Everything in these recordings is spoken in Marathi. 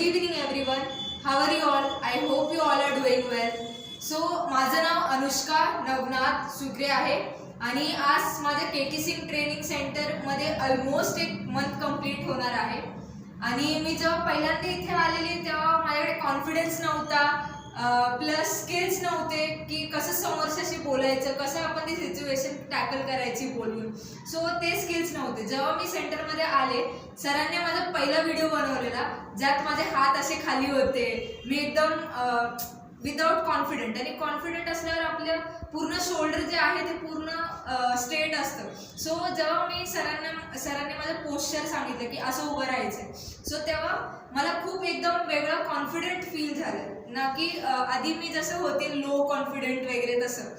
evening everyone. How are you all? I hope you all are doing well. So माझं नाव अनुष्का नवनाथ सुग्रे आहे आणि आज माझ्या केटीसी ट्रेनिंग सेंटरमध्ये ऑलमोस्ट एक मंथ कंप्लीट होणार आहे. आणि मी जेव्हा पहिल्यांदा इथे आलेली तेव्हा माझ्याकडे कॉन्फिडन्स नव्हता, प्लस स्किल्स नव्हते की कसं समोरच्याशी बोलायचं, कसं आपण ती सिच्युएशन टॅकल करायची बोलून. सो ते स्किल्स नव्हते. जेव्हा मी सेंटरमध्ये आले, सरांनी माझा पहिला व्हिडिओ बनवलेला ज्यात माझे हात असे खाली होते. मी एकदम विदाउट कॉन्फिडंट, आणि कॉन्फिडंट असल्यावर आपलं पूर्ण शोल्डर जे आहे ते पूर्ण स्ट्रेट असतं. सो जेव्हा मी सरांनी माझं पोश्चर सांगितलं की असं उभं राहायचं, सो तेव्हा मला खूप एकदम वेगळं कॉन्फिडंट फील झालं ना, की आधी मी जसं होते लो कॉन्फिडंट वगैरे तसं.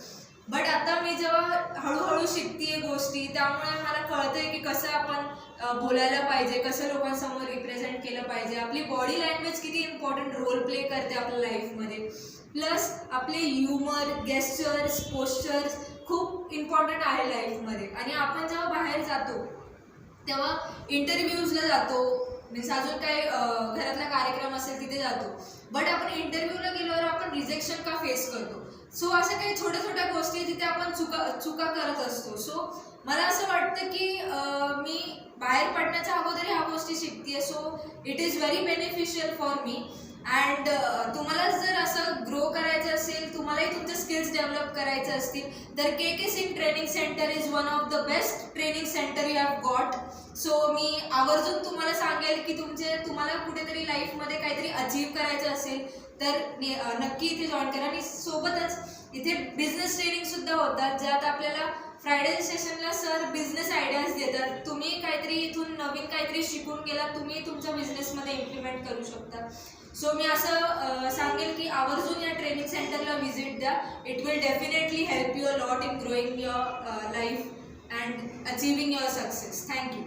बट आता मी जेव्हा हळूहळू शिकते गोष्टी, त्यामुळे मला कळतंय की कसं आपण बोलायला पाहिजे, कसं लोकांसमोर रिप्रेझेंट केलं पाहिजे, आपली बॉडी लँग्वेज किती इम्पॉर्टंट रोल प्ले करते आपल्या लाईफमध्ये. प्लस आपले ह्युमर, गेस्चर्स, पोश्चर्स खूप इम्पॉर्टंट आहे लाईफमध्ये. आणि आपण जेव्हा बाहेर जातो तेव्हा इंटरव्ह्यूजला जातो, मीन्स अजून काही घरातला कार्यक्रम असेल तिथे जातो, बट आपण इंटरव्ह्यूला गेल्यावर आपण रिजेक्शन का फेस करतो. सो असं काही छोट्या छोट्या गोष्टी जिथे आपण चुका करत असतो. सो मला असं वाटतं की मी बाहेर पडण्याच्या अगोदर ह्या गोष्टी शिकते. So it is very beneficial for me. And तुम्हाला जर असं ग्रो करायचं असेल, तुम्हालाही तुमचे स्किल्स डेव्हलप करायचे असतील, तर K Singh training centre is one of the best training centre you have got. So मी आवर्जून तुम्हाला सांगेल की तुम्हाला कुठेतरी लाईफमध्ये काहीतरी अचीव करायचं असेल तर नक्की इथे जॉईन करा. आणि सोबतच इथे बिझनेस ट्रेनिंगसुद्धा होतात, ज्यात आपल्याला फ्रायडे सेशनला सर बिझनेस आयडियाज देतात. तुम्ही काहीतरी इथून नवीन काहीतरी शिकून गेला, तुम्ही तुमच्या बिझनेसमध्ये इम्प्लिमेंट करू शकता. सो मी असं सांगेल की आवर्जून या ट्रेनिंग सेंटरला व्हिजिट द्या. It will definitely help you a lot in growing your life and achieving your success. Thank you.